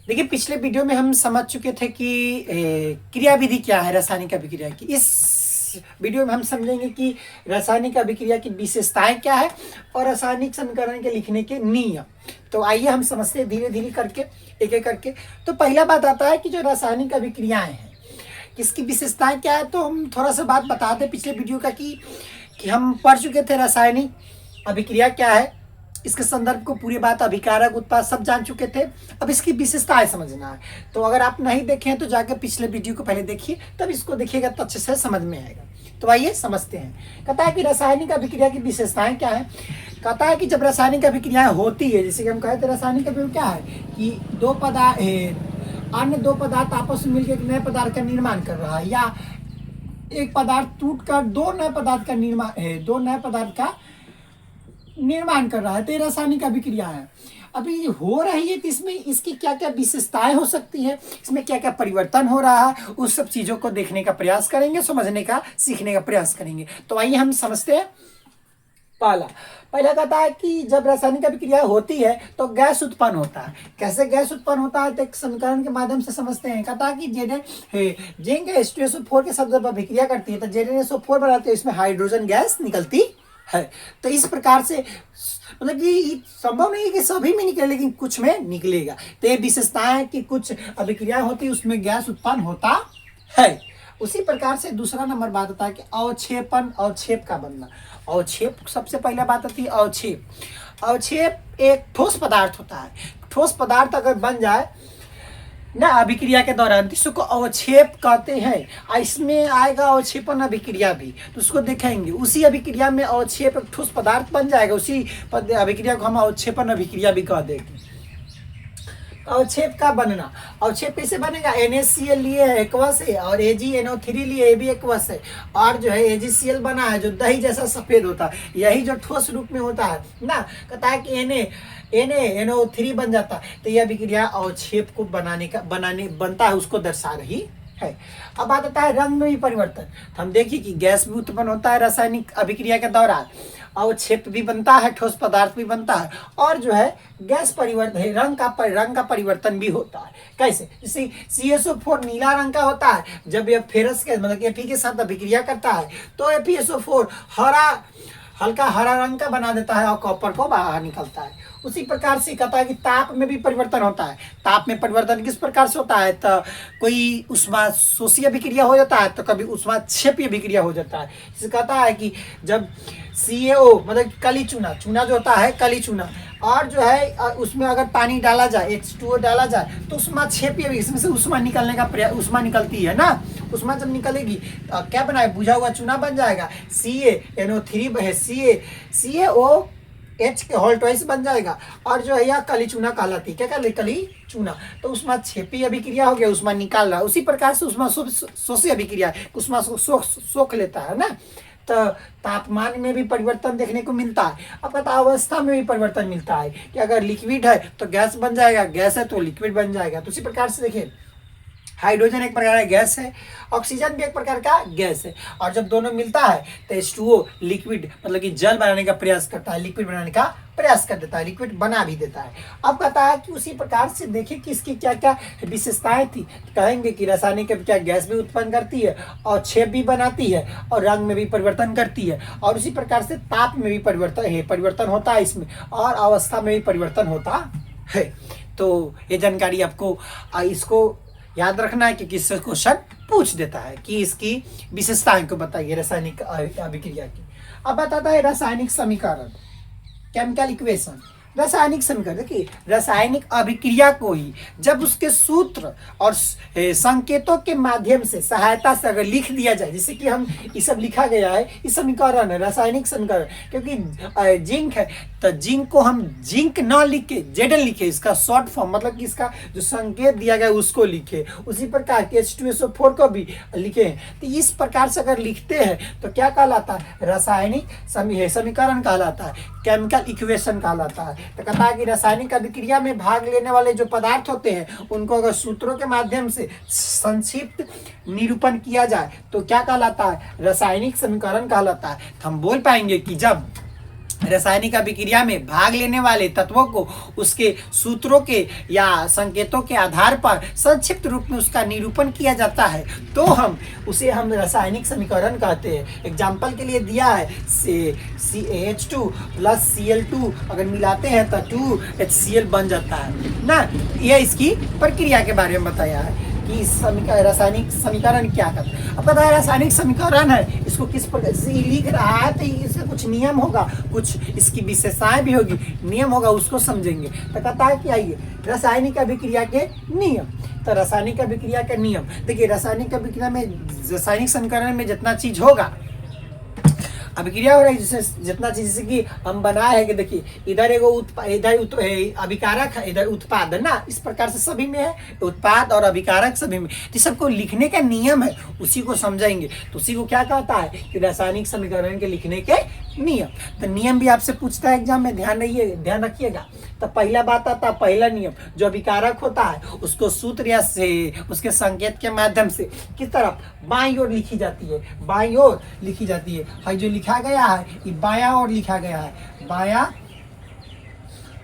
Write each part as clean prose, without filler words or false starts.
देखिए, पिछले वीडियो में हम समझ चुके थे कि क्रियाविधि क्या है रासायनिक अभिक्रिया की। इस वीडियो में हम समझेंगे कि रासायनिक अभिक्रिया की विशेषताएं क्या है और रासायनिक समीकरण के लिखने के नियम। तो आइए हम समझते हैं धीरे धीरे करके, एक एक करके। तो पहला बात आता है कि जो रासायनिक अभिक्रियाएं हैं इसकी विशेषताएं क्या है। तो हम थोड़ा सा बात बता दें पिछले वीडियो का कि हम पढ़ चुके थे रासायनिक अभिक्रिया क्या है, इसके संदर्भ को पूरी बात, अभिकारक, उत्पाद सब जान चुके थे। अब इसकी विशेषताएं समझना है। तो अगर आप नहीं देखे हैं तो जाकर पिछले वीडियो को पहले देखिए, तब इसको देखिएगा तो अच्छे से समझ में आएगा। तो आइए समझते हैं। कहता है कि रासायनिक अभिक्रिया की विशेषताएं क्या है। कहता है कि जब रासायनिक अभिक्रियाएं होती है, जैसे कि हम कहते हैं रासायनिक अभिक्रिया क्या है कि अन्य दो पदार्थ आपस में मिलकर एक नए पदार्थ का निर्माण कर रहा है, या एक पदार्थ टूटकर दो नए पदार्थ का निर्माण कर रहा है, तो ये रासायनिक अभिक्रिया है। अभी हो रही है तो इसमें इसकी क्या क्या विशेषताएं हो सकती है, इसमें क्या क्या परिवर्तन हो रहा है, उस सब चीजों को देखने का प्रयास करेंगे, समझने का, सीखने का प्रयास करेंगे। तो आइए हम समझते हैं। पहला कहता है कि जब रासायनिक अभिक्रिया होती है तो गैस उत्पन्न होता है। कैसे गैस उत्पन्न होता है तो एक समीकरण के माध्यम से समझते हैं। कहता है कि जिंक H2SO4 के साथ जब अभिक्रिया करती है तो ZnSO4 बनाते हैं, इसमें हाइड्रोजन गैस निकलती है। तो इस प्रकार से मतलब कि संभव नहीं है कि सभी में निकले, लेकिन कुछ में निकलेगा। तो ये विशेषताएं कि कुछ अभिक्रिया होती है उसमें गैस उत्पन्न होता है। उसी प्रकार से दूसरा नंबर बात होता है कि अवक्षेपन, अवक्षेप का बनना। अवक्षेप सबसे पहले बात होती है अवक्षेप। अवक्षेप एक ठोस पदार्थ होता है। ठोस पदार्थ अगर बन जाए ना अभिक्रिया के दौरान, तो इसको अवक्षेप कहते हैं। इसमें आएगा अवक्षेपन अभिक्रिया भी, तो उसको देखेंगे। उसी अभिक्रिया में अवक्षेप एक ठोस पदार्थ बन जाएगा, उसी अभिक्रिया को हम अवक्षेपन अभिक्रिया भी कह देंगे। अवक्षेप का बनना, अवक्षेप कैसे बनेगा। NaCl लिए है एक्वस है, और AgNO3 लिए ये भी एक्वस है, और जो है AgCl बना है जो दही जैसा सफेद होता है, यही जो ठोस रूप में होता है ना। कहता है कि NaNO3 बन जाता है। तो यह अभिक्रिया अवक्षेप को बनता है, उसको दर्शा रही है। अब बात आता है रंग में भी परिवर्तन। तो हम देखिए कि गैस भी उत्पन्न होता है रासायनिक अभिक्रिया के दौरान, अवक्षेप भी बनता है, ठोस पदार्थ भी बनता है, और जो है गैस परिवर्तन है, रंग का परिवर्तन भी होता है। कैसे, जैसे CSO4 नीला रंग का होता है, जब यह फेरस के मतलब Fe के साथ अभिक्रिया करता है तो FeSO4 हल्का हरा रंग का बना देता है और कॉपर को बाहर निकलता है। उसी प्रकार से कहता है कि ताप में भी परिवर्तन होता है। ताप में परिवर्तन किस प्रकार से होता है, तो कोई उष्मा शोषी अभिक्रिया हो जाता है, तो कभी उष्मा क्षेपीय अभिक्रिया हो जाता है। इसे कहता है कि जब CaO मतलब कली चूना जो होता है कली चूना, और जो है उसमें अगर पानी डाला जाए, H2O डाला जाए, तो उष्मा क्षेपीय, इसमें से उष्मा निकलने का उष्मा निकलती है ना। उष्मा जब निकलेगी तो क्या बनाए, बुझा हुआ चूना बन जाएगा। CaNO3 है, CaOH के होल ट्वाइस बन जाएगा, और जो है यह कली चूना कहलाती है। क्या कहलाती है, कली चूना। तो उष्मा क्षेपीय अभिक्रिया हो गया, उष्मा निकाल रहा है। उसी प्रकार से उष्मा शोषी अभिक्रिया, उष्मा सोख लेता है ना। तो तापमान में भी परिवर्तन देखने को मिलता है। अब कहता अवस्था में भी परिवर्तन मिलता है कि अगर लिक्विड है तो गैस बन जाएगा, गैस है तो लिक्विड बन जाएगा। तो उसी प्रकार से देखिए, हाइड्रोजन एक प्रकार का गैस है, ऑक्सीजन भी एक प्रकार का गैस है, और जब दोनों मिलता है तो H2O लिक्विड मतलब कि जल बनाने का प्रयास करता है, लिक्विड बनाने का प्रयास कर देता है, लिक्विड बना भी देता है। अब कहता है कि उसी प्रकार से देखिए कि इसकी क्या क्या विशेषताएं थी। कहेंगे कि रासायनिक अभिक्रिया गैस भी उत्पन्न करती है, और छेप भी बनाती है, और रंग में भी परिवर्तन करती है, और उसी प्रकार से ताप में भी परिवर्तन होता है इसमें, और अवस्था में भी परिवर्तन होता है। तो ये जानकारी आपको इसको याद रखना है, क्योंकि इससे क्वेश्चन पूछ देता है कि इसकी विशेषताएं को बताइए रासायनिक अभिक्रिया की। अब बताता है रासायनिक समीकरण, केमिकल इक्वेशन। रासायनिक समीकरण, देखिए रासायनिक अभिक्रिया को ही जब उसके सूत्र और संकेतों के माध्यम से सहायता से अगर लिख दिया जाए, जैसे कि हम ये सब लिखा गया है, इस समीकरण है रासायनिक समीकरण। क्योंकि जिंक है तो जिंक को हम जिंक ना लिख के Zn लिखे, इसका शॉर्ट फॉर्म मतलब कि इसका जो संकेत दिया गया उसको लिखे। उसी प्रकार के H2SO4 को भी लिखे। तो इस प्रकार से अगर लिखते हैं तो क्या कहलाता है, रासायनिक समीकरण कहलाता है, केमिकल इक्वेशन कहलाता है। तो कहता है कि रासायनिक अभिक्रिया में भाग लेने वाले जो पदार्थ होते हैं उनको अगर सूत्रों के माध्यम से संक्षिप्त निरूपण किया जाए तो क्या कहलाता है, रासायनिक समीकरण कहलाता है। तो हम बोल पाएंगे कि जब रासायनिक अभिक्रिया में भाग लेने वाले तत्वों को उसके सूत्रों के या संकेतों के आधार पर संक्षिप्त रूप में उसका निरूपण किया जाता है, तो उसे हम रासायनिक समीकरण कहते हैं। एग्जाम्पल के लिए दिया है CH2 प्लस Cl2 अगर मिलाते हैं तो 2HCl बन जाता है ना। यह इसकी प्रक्रिया के बारे में बताया है कि इस रासायनिक समीकरण क्या करता है। अब पता है रासायनिक समीकरण है, इसको किस प्रकार से लिख रहा है तो इसका कुछ नियम होगा, कुछ इसकी विशेषताएं भी होगी, नियम होगा, उसको समझेंगे। तो कहता है कि आइए रासायनिक अभिक्रिया के नियम। तो रासायनिक अभिक्रिया के नियम देखिए, रासायनिक अभिक्रिया में रासायनिक समीकरण में जितना चीज होगा, अभिक्रिया हो रही है जिससे जितना चीज, जैसे कि हम बनाए हैं कि देखिए इधर एगो अभिकारक है, इधर उत्पाद है ना, इस प्रकार से सभी में है उत्पाद और अभिकारक सभी में। तो सबको लिखने का नियम है, उसी को समझेंगे। तो उसी को क्या कहता है कि रासायनिक समीकरण के लिखने के नियम। तो नियम भी आपसे पूछता है एग्जाम में, ध्यान रखिएगा। तो पहला बात आता है, पहला नियम जो अभिकारक होता है उसको सूत्र या से उसके संकेत के माध्यम से किस तरफ बाईं ओर लिखी जाती है, बाईं ओर लिखी जाती है। जो लिखा गया है ये बायां ओर लिखा गया है,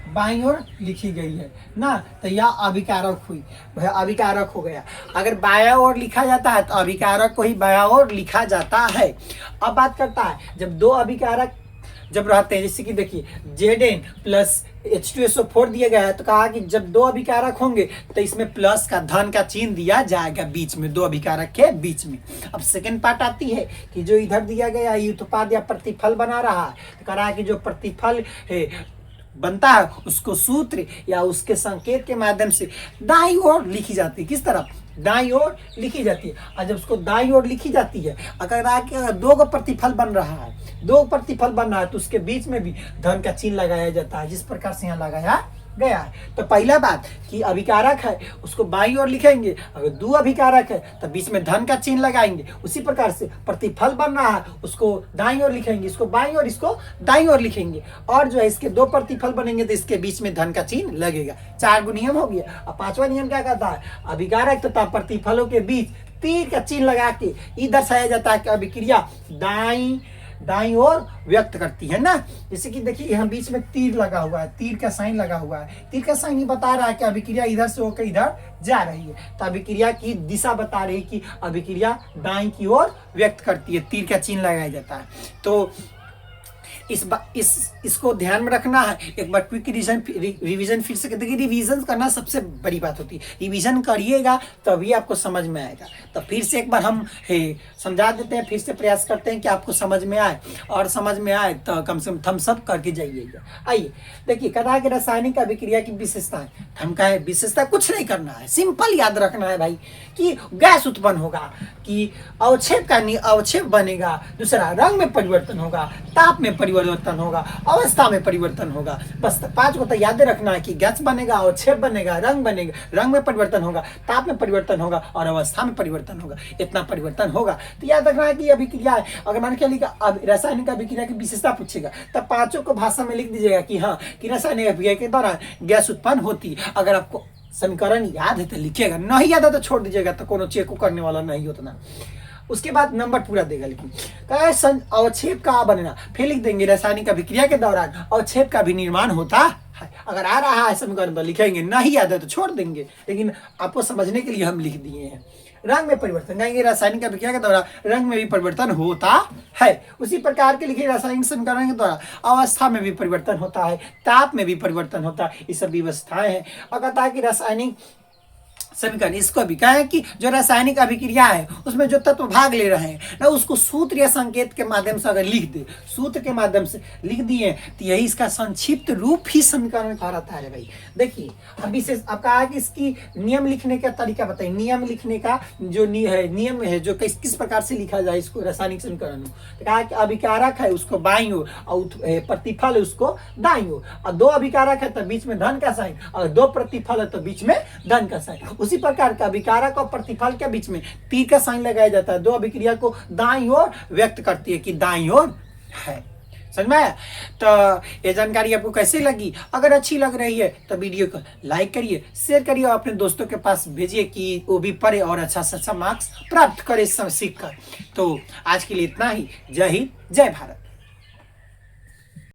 बाईं ओर लिखी गई है ना। तो यह अभिकारक हुई, अभिकारक हो गया। अगर बायां ओर लिखा जाता है तो अभिकारक को ही बायां ओर लिखा जाता है। अब बात करता है जब दो अभिकारक जब रहते हैं, जैसे कि देखिए Zn प्लस H2SO4 दिया गया है, तो कहा कि जब दो अभिकारक होंगे तो इसमें प्लस का धन का चिन्ह दिया जाएगा बीच में, दो अभिकारक के बीच में। अब सेकंड पार्ट आती है कि जो इधर दिया गया है उत्पाद या प्रतिफल बना रहा है, तो कह रहा है कि जो प्रतिफल है बनता है उसको सूत्र या उसके संकेत के माध्यम से दाईं ओर लिखी जाती है। किस तरफ? दाईं ओर लिखी जाती है। और जब उसको दाईं ओर लिखी जाती है, अगर दो का प्रतिफल बन रहा है, दो प्रतिफल बन रहा है, तो उसके बीच में भी धन का चिन्ह लगाया जाता है, जिस प्रकार से यहाँ लगाया गया है। तो पहला बात कि अभिकारक है उसको बाईं ओर लिखेंगे, अगर दो अभिकारक है तो बीच में धन का चिन्ह लगाएंगे। उसी प्रकार से प्रतिफल बन रहा है उसको दाईं ओर लिखेंगे, इसको बाईं ओर, इसको दाईं ओर लिखेंगे। और जो है इसके दो प्रतिफल बनेंगे तो इसके बीच में धन का चिन्ह लगेगा। 4 गो नियम हो गया। अब 5वां नियम क्या कहता है? अभिकारक तथा प्रतिफलों के बीच तीर का चिन्ह लगा के ये दर्शाया जाता है कि अभिक्रिया दाईं ओर व्यक्त करती है ना। जैसे कि देखिए यहाँ बीच में तीर लगा हुआ है, तीर का साइन लगा हुआ है। तीर का साइन ही बता रहा है कि अभिक्रिया इधर से होकर इधर जा रही है, तो अभिक्रिया की दिशा बता रही है कि अभिक्रिया दाईं की ओर व्यक्त करती है, तीर का चिन्ह लगाया जाता है। तो इसको ध्यान में रखना है। एक बार क्विक रिवीजन फिर से देखिए, रिवीजन करना सबसे बड़ी बात होती है। रिवीजन करिएगा तभी आपको समझ में आएगा। तो फिर से एक बार हम समझा देते हैं, फिर से प्रयास करते हैं कि आपको समझ में आए, और समझ में आए तो कम से कम थम्स अप करके जाइएगा। आइए देखिए, कहा है कि रासायनिक अभिक्रिया की विशेषता है। हम कहा है विशेषता कुछ नहीं करना है, सिंपल याद रखना है भाई कि गैस उत्पन्न होगा, कि अवक्षेप का अवक्षेप बनेगा, दूसरा रंग में परिवर्तन होगा, ताप में परिवर्तन होगा, अवस्था में परिवर्तन होगा। बस 5 को तो याद रखना है कि गैस बनेगा, अवक्षेप बनेगा, रंग बनेगा, रंग में परिवर्तन होगा, ताप में परिवर्तन होगा और अवस्था में परिवर्तन होगा। इतना परिवर्तन होगा तो याद रखना है कि अभिक्रिया है। अगर मान के लिखा रासायनिक अभिक्रिया की विशेषता पूछेगा तब 5 को भाषा में लिख दीजिएगा कि हाँ कि रासायनिक अभिक्रिया के दौरान गैस उत्पन्न होती है। अगर आपको समीकरण याद है तो लिखिएगा, नहीं याद है तो छोड़ दीजिएगा, तो कोनो चेक करने वाला नहीं होता। उसके बाद नंबर पूरा देगा, लेकिन अवक्षेप का बनना, फिर लिख देंगे रासायनिक अभिक्रिया के दौरान अवक्षेप का भी निर्माण होता है। अगर आ रहा है समीकरण तो लिखेंगे, नहीं याद है तो छोड़ देंगे, लेकिन आपको समझने के लिए हम लिख दिए हैं। रंग में परिवर्तन कहेंगे, रासायनिक अभिक्रिया के दौरान रंग में भी परिवर्तन होता है। उसी प्रकार के लिखिए रासायनिक समीकरण के द्वारा अवस्था में भी परिवर्तन होता है, ताप में भी परिवर्तन होता है। ये सब व्यवस्थाएं हैं। और कहता है कि रासायनिक समीकरण इसको भी कहा है कि जो रासायनिक अभिक्रिया है उसमें जो तत्व भाग ले रहे हैं ना, उसको सूत्र या संकेत के माध्यम से अगर लिख दे, सूत्र के माध्यम से लिख दिए तो यही इसका संक्षिप्त रूप ही समीकरण कहलाता है भाई। देखिए अब विशेष अब कहा कि इसकी नियम लिखने का तरीका बताइए। नियम लिखने का जो नियम है जो किस प्रकार से लिखा जाए इसको रासायनिक समीकरण में, तो कहा कि अभिकारक है उसको बाईं ओर और प्रतिफल है उसको दाईं ओर, और दो अभिकारक है तो बीच में धन का साइन, और दो प्रतिफल है तो बीच में धन का साइन। उसी प्रकार का अभिकारक और प्रतिफल के बीच में तीर का साइन लगाया जाता है। दो अभिक्रिया को दाईं ओर व्यक्त करती है कि दाईं ओर है। समझ में आया? तो ये जानकारी आपको कैसी लगी? अगर अच्छी लग रही है तो वीडियो को लाइक करिए, शेयर करिए और अपने दोस्तों के पास भेजिए कि वो भी पढ़े और अच्छा से अच्छा मार्क्स प्राप्त करे सीख कर। तो आज के लिए इतना ही। जय हिंद, जय भारत।